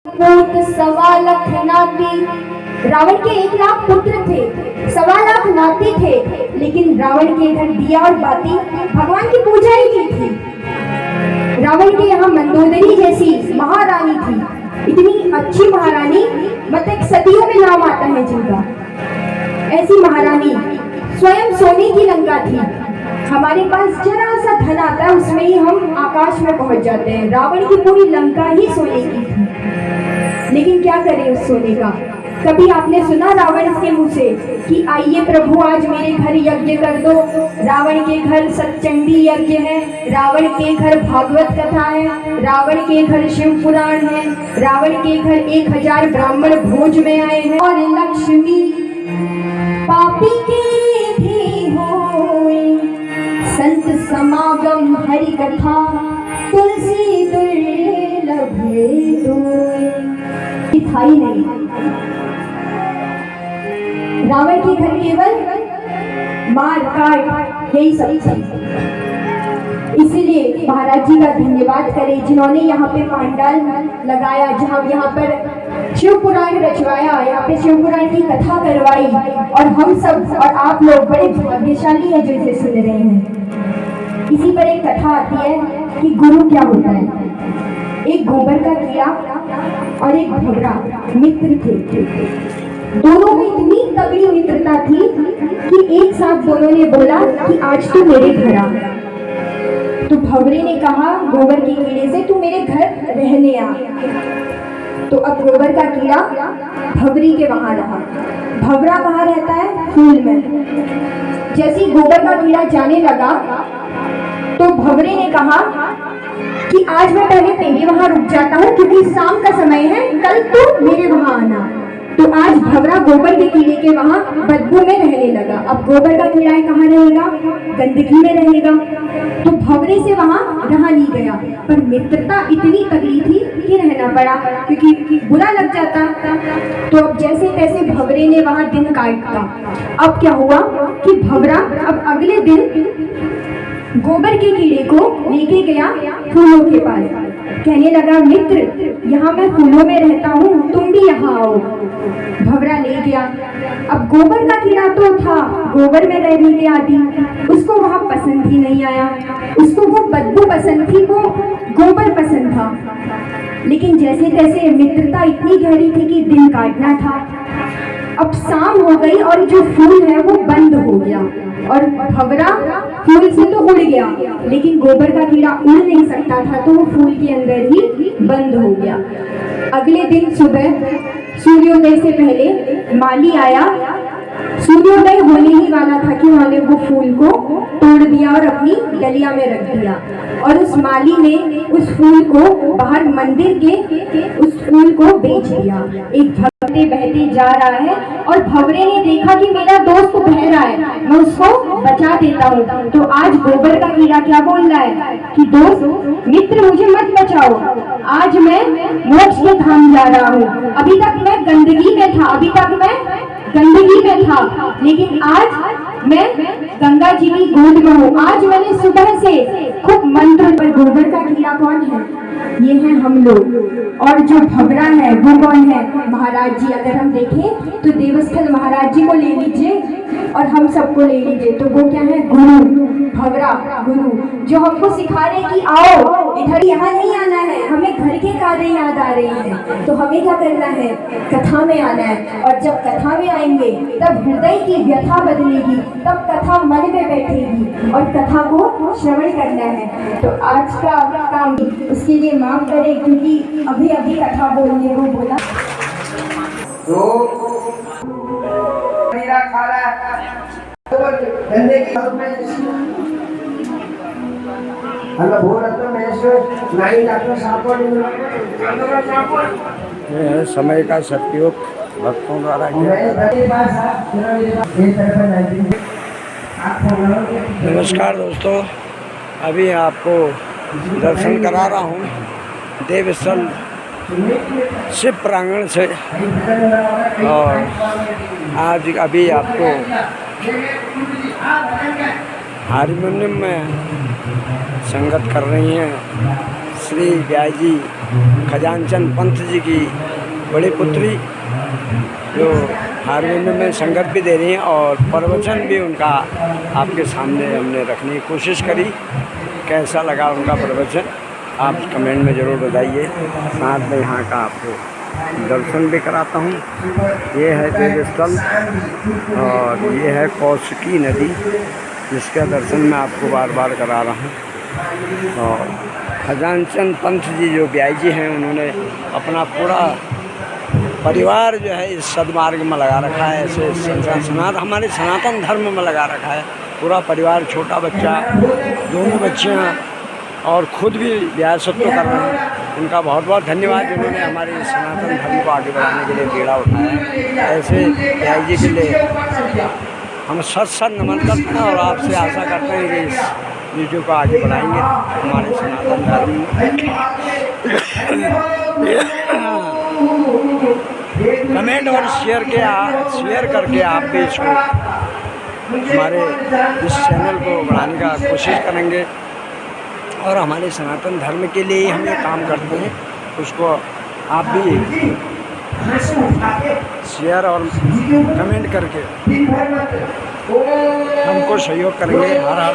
पूत 1.25 लाख नाती। रावण के 1 लाख पुत्र थे, 1.25 लाख नाती थे, लेकिन रावण के घर दिया और बाती भगवान की पूजा ही की थी। रावण के यहाँ मंदोदरी जैसी महारानी थी, इतनी अच्छी महारानी, मतलब सदियों में नाम आता है जिनका। ऐसी महारानी स्वयं सोने की लंका थी। हमारे पास जरा सा धन आता है, उसमें ही हम आकाश में पहुंच जाते हैं। रावण की पूरी लंका ही सोने की थी, लेकिन क्या करें उस सोने का। कभी आपने सुना रावण के मुंह से कि आइए प्रभु आज मेरे घर यज्ञ कर दो। रावण के घर सतचंडी यज्ञ है, रावण के घर भागवत कथा है, रावण के घर शिव पुराण है, रावण के घर 1000 ब्राह्मण भोज में आए हैं। और लक्ष्मी पापी के भी होए, संत समागम हरि कथा, तुलसी दुर्लभ दोए। था ही नहीं। रावण के घर केवल मार काट यही सब थी। इसीलिए महाराज जी का धन्यवाद करें जिन्होंने यहाँ पे पांडाल लगाया, जहाँ यहाँ पर शिव पुराण रचवाया, यहाँ पे शिव पुराण की कथा करवाई, और हम सब और आप लोग बड़े भाग्यशाली हैं जो इसे सुन रहे हैं। इसी पर एक कथा आती है कि गुरु क्या होता है। एक गोबर का कीड़ा और एक भवरा मित्र थे। दोनों में इतनी तगड़ी मित्रता थी कि एक साथ दोनों ने बोला कि आज तू मेरे घर आ। तो भवरे ने कहा गोबर के कीड़े से, तू मेरे घर रहने आ। तो अब गोबर का कीड़ा भवरी के वहां रहा। भवरा कहाँ रहता है? फूल में। जैसे ही गोबर का कीड़ा जाने लगा तो भवरे ने कहा कि आज मैं पहले तेरे वहां रुक जाता हूँ क्योंकि शाम का समय है, कल तू मेरे वहां आना। तो आज भवरा गोबर के कीड़े के वहां बदबू में रहने लगा। अब गोबर का कीड़ा कहाँ रहेगा? गंदगी में रहेगा। तो भवरे से वहां रहा नहीं गया, पर मित्रता इतनी तगड़ी थी कि रहना पड़ा, क्योंकि बुरा लग जाता। तो अब जैसे तैसे भवरे ने वहां दिन काटा। अब क्या हुआ कि भवरा अब अगले दिन गोबर के कीड़े को लेके गया फूलों के पास। कहने लगा, मित्र यहाँ मैं फूलों में रहता हूँ, तुम भी यहाँ आओ। भवरा ले गया। अब गोबर का कीड़ा तो था गोबर में रहने के आदि, उसको वहाँ पसंद ही नहीं आया। उसको वो बदबू पसंद थी, वो गोबर पसंद था। लेकिन जैसे तैसे मित्रता इतनी गहरी थी कि दिन काटना था। अब शाम हो गई और जो फूल है वो बंद हो गया, और भवरा फूल से तो उड़ गया, लेकिन गोबर का कीड़ा उड़ नहीं सकता था, तो वो फूल के अंदर ही बंद हो गया। अगले दिन सुबह सूर्योदय से पहले माली आया। सूर्योदय होने ही वाला था कि उन्होंने वो फूल को तोड़ दिया और अपनी डलिया में रख दिया। और उस माली ने उस फूल को बाहर मंदिर के उस फूल को बेच दिया। एक बहते बहते जा रहा है और भवरे ने देखा कि मेरा दोस्त बह रहा है, मैं उसको बचा देता हूँ। तो आज गोबर का कीड़ा क्या बोल रहा है कि दोस्त मित्र मुझे मत बचाओ, आज मैं मोक्ष के धाम जा रहा हूँ। अभी तक मैं गंदगी में था, लेकिन आज मैं गंगा जी की गोद में हूँ। आज मैंने सुबह से खूब मंत्र। पर गोबर का कीड़ा कौन है? ये है हम लोग। और जो भवरा है वो कौन है? महाराज जी। अगर हम देखें तो देवस्थल महाराज जी को ले लीजिए और हम सबको ले लीजिए, तो वो क्या है? गुरु। भवरा गुरु, जो हमको सिखा रहे कि आओ इधर, यहाँ नहीं आना है, हमें घर के कार्य याद आ रहे हैं। तो हमें क्या करना है? कथा में आना है। और जब कथा में आएंगे तब हृदय की व्यथा बदलेगी, तब कथा मन में बैठेगी और कथा को श्रवण करना है। तो आज का काम उसके लिए माफ करें, क्योंकि अभी अभी कथा बोलने को बोला। तो मेरा खाना धंधे की हमें भोर नहीं डॉक्टर साहब समय का सदुपयोग भक्तों द्वारा नमस्कार दोस्तों, अभी आपको दर्शन करा रहा हूँ देवस्थल शिव प्रांगण से। और आज अभी आपको हारमोनियम में संगत कर रही हैं श्री ब्यास जी खजानचंद पंत जी की बड़ी पुत्री, जो हारमोनियम में संगत भी दे रही हैं और प्रवचन भी उनका आपके सामने हमने रखने की कोशिश करी। कैसा लगा उनका प्रवचन आप कमेंट में ज़रूर बताइए। साथ में यहाँ का आपको दर्शन भी कराता हूँ। ये है देव स्थल और ये है कौशिकी नदी, जिसका दर्शन मैं आपको बार बार करा रहा हूँ। और खजानचंद पंत जी जो ब्यास जी हैं, उन्होंने अपना पूरा परिवार जो है इस सदमार्ग में लगा रखा है। ऐसे हमारे सनातन धर्म में लगा रखा है पूरा परिवार, छोटा बच्चा, दोनों बच्चियाँ और खुद भी व्यासत्व कर रहे हैं। उनका बहुत बहुत धन्यवाद जिन्होंने हमारे सनातन धर्म को आगे बढ़ाने के लिए बेड़ा उठाया है। ऐसे ब्यास जी के लिए हम सत नमन करते हैं और आपसे आशा करते हैं कि इस वीडियो को आगे बढ़ाएंगे हमारे सनातन धर्म कमेंट और शेयर करके आप भी इसको हमारे इस चैनल को बढ़ाने का कोशिश करेंगे। और हमारे सनातन धर्म के लिए ही हम ये काम करते हैं, उसको आप भी शेयर और कमेंट करके हमको सहयोग करेंगे। हर हर